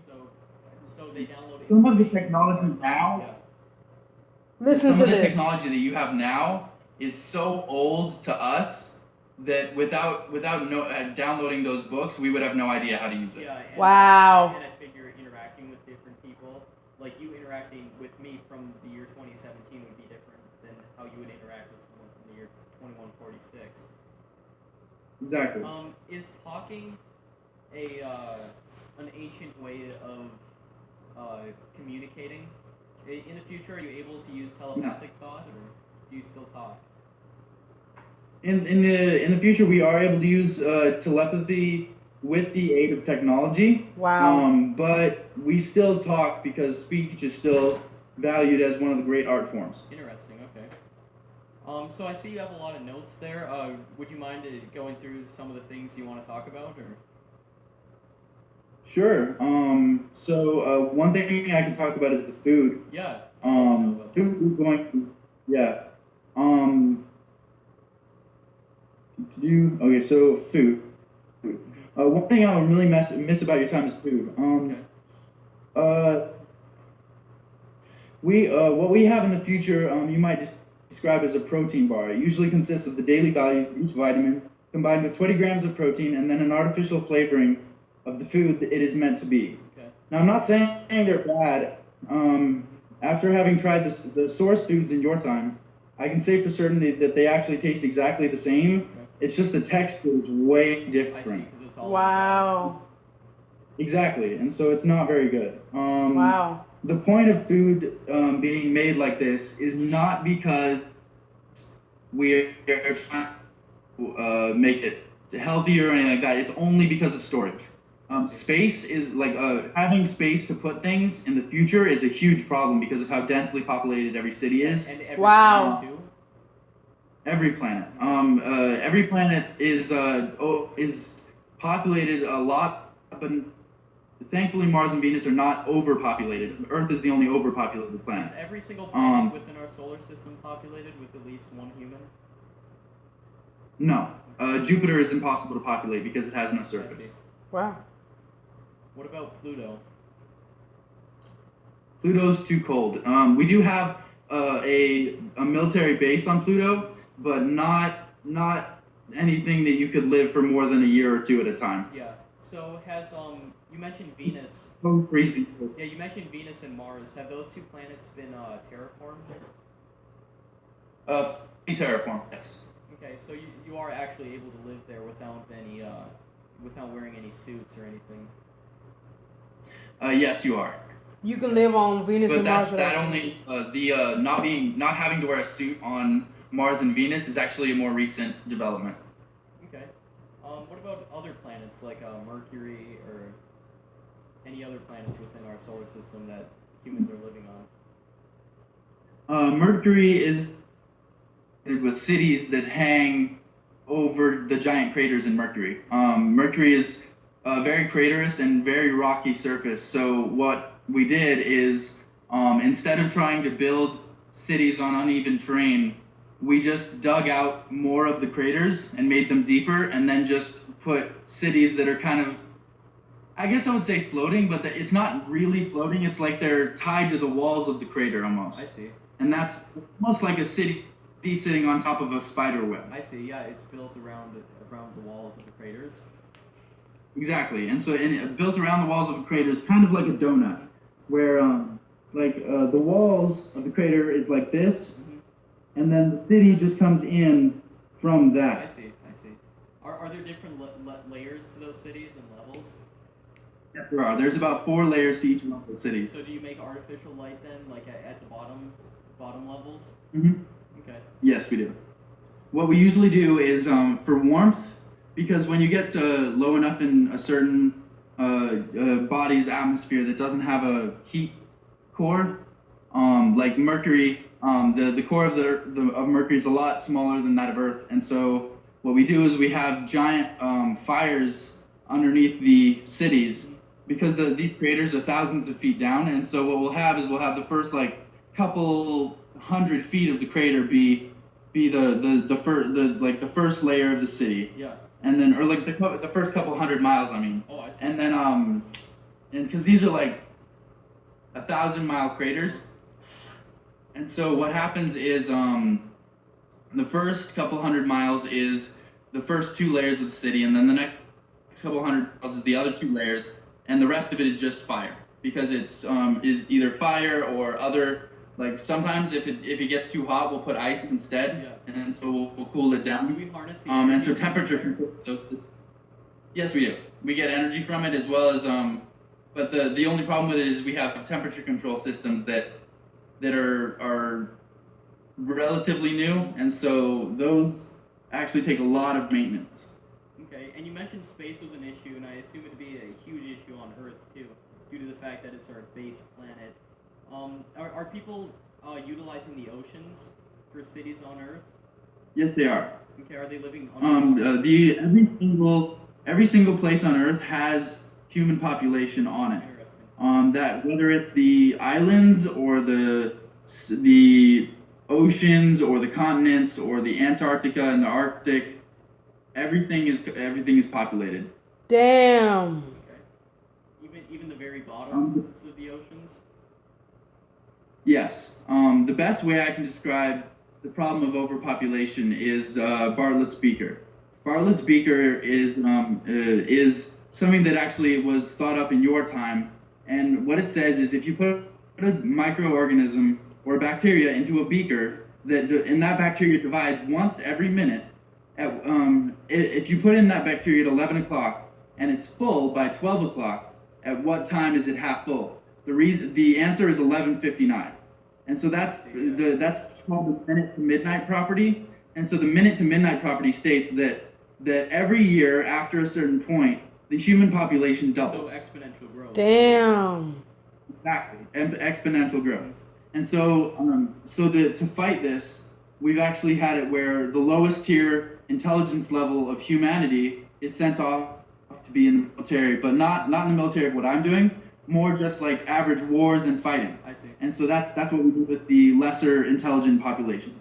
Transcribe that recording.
So they download some of the information. technology now. Yeah. Listen Some to of the this. technology that you have now is so old to us that without downloading those books, we would have no idea how to use it. Yeah. And, Wow. And I figure interacting with different people, like you interacting with me from the year 2017 would be different than how you would interact with someone from the year 2146. Exactly. Is talking an ancient way of communicating? In the future, are you able to use telepathic thought, or do you still talk? In the future, we are able to use telepathy with the aid of technology. Wow. But we still talk because speech is still valued as one of the great art forms. Interesting. Okay. So I see you have a lot of notes there. Would you mind going through some of the things you want to talk about, or? Sure. So one thing I can talk about is the food. Yeah. Food is going. Yeah. Okay. So food. One thing I really miss about your time is food. Okay. What we have in the future, you might describe as a protein bar. It usually consists of the daily values of each vitamin combined with 20 grams of protein and then an artificial flavoring of the food that it is meant to be. Okay. Now, I'm not saying they're bad. After having tried the source foods in your time, I can say for certain that they actually taste exactly the same. Okay. It's just the texture is way different. I see, 'cause it's all Wow. Exactly, and so it's not very good. Wow. The point of food being made like this is not because we're trying to make it healthier or anything like that. It's only because of storage. Space is like having space to put things in the future is a huge problem because of how densely populated every city is. And every Wow. planet too? Every planet. Every planet is populated a lot, but thankfully Mars and Venus are not overpopulated. Earth is the only overpopulated planet. Is every single planet within our solar system populated with at least one human? No. Jupiter is impossible to populate because it has no surface. Wow. What about Pluto? Pluto's too cold. We do have a military base on Pluto, but not anything that you could live for more than a year or two at a time. Yeah. So has you mentioned Venus? So crazy. Yeah, you mentioned Venus and Mars. Have those two planets been terraformed? Terraform, yes. Okay, so you are actually able to live there without any without wearing any suits or anything. Yes, you are. You can live on Venus But and Mars. that only not having to wear a suit on Mars and Venus is actually a more recent development. Okay. What about other planets like Mercury or any other planets within our solar system that humans are living on? Mercury is with cities that hang over the giant craters in Mercury. Mercury is a very craterous and very rocky surface. So what we did is instead of trying to build cities on uneven terrain, we just dug out more of the craters and made them deeper, and then just put cities that are kind of, I guess I would say floating, but it's not really floating. It's like they're tied to the walls of the crater almost. I see. And that's almost like a city sitting on top of a spider web. I see. Yeah, it's built around the walls of the craters. Exactly. And so built around the walls of a crater is kind of like a donut, where the walls of the crater is like this, and then the city just comes in from that. I see. Are there different layers to those cities and levels? Yeah, there are. There's about 4 layers to each one of the cities. So do you make artificial light then, like at the bottom levels? Mm-hmm. Okay. Yes, we do. What we usually do is for warmth, because when you get to low enough in a certain body's atmosphere that doesn't have a heat core, like Mercury, the core of of Mercury is a lot smaller than that of Earth, and so what we do is we have giant fires underneath the cities because these craters are thousands of feet down, and so what we'll have is the first couple 100 feet of the crater be the first layer of the city. Yeah. And then the first couple 100 miles, I mean. Oh, I see. And then and because these are like 1,000-mile craters. And so what happens is the first couple hundred miles is the first two layers of the city, and then the next couple hundred miles is the other two layers, and the rest of it is just fire, because it's is either fire or other, like sometimes if it gets too hot, we'll put ice instead, Yeah. and then so we'll cool it Do down. we harness the And so energy temperature from there? control. So, yes, we do. We get energy from it as well as but the only problem with it is we have temperature control systems that are relatively new, and so those actually take a lot of maintenance. Okay, and you mentioned space was an issue, and I assume it'd be a huge issue on Earth too, due to the fact that it's our base planet. Are people utilizing the oceans for cities on Earth? Yes, they are. Okay, are they living on The every single place on Earth has human population on it. Interesting. That whether it's the islands or the oceans or the continents or the Antarctica and the Arctic, everything is populated. Damn. Okay. Even the very bottoms of the oceans? Yes. The best way I can describe the problem of overpopulation is Bartlett's Beaker. Bartlett's Beaker is something that actually was thought up in your time, and what it says is if you put a microorganism or a bacteria into a beaker, and that bacteria divides once every minute. If you put in that bacteria at 11 o'clock and it's full by 12 o'clock, at what time is it half full? The answer is 11:59, and so that's called the minute to midnight property. And so the minute to midnight property states that every year after a certain point, the human population doubles. So exponential growth. Damn. Exactly, exponential growth. And so, to fight this, we've actually had it where the lowest tier intelligence level of humanity is sent off to be in the military, but not in the military of what I'm doing, more just like average wars and fighting. I see. And so that's what we do with the lesser intelligent population.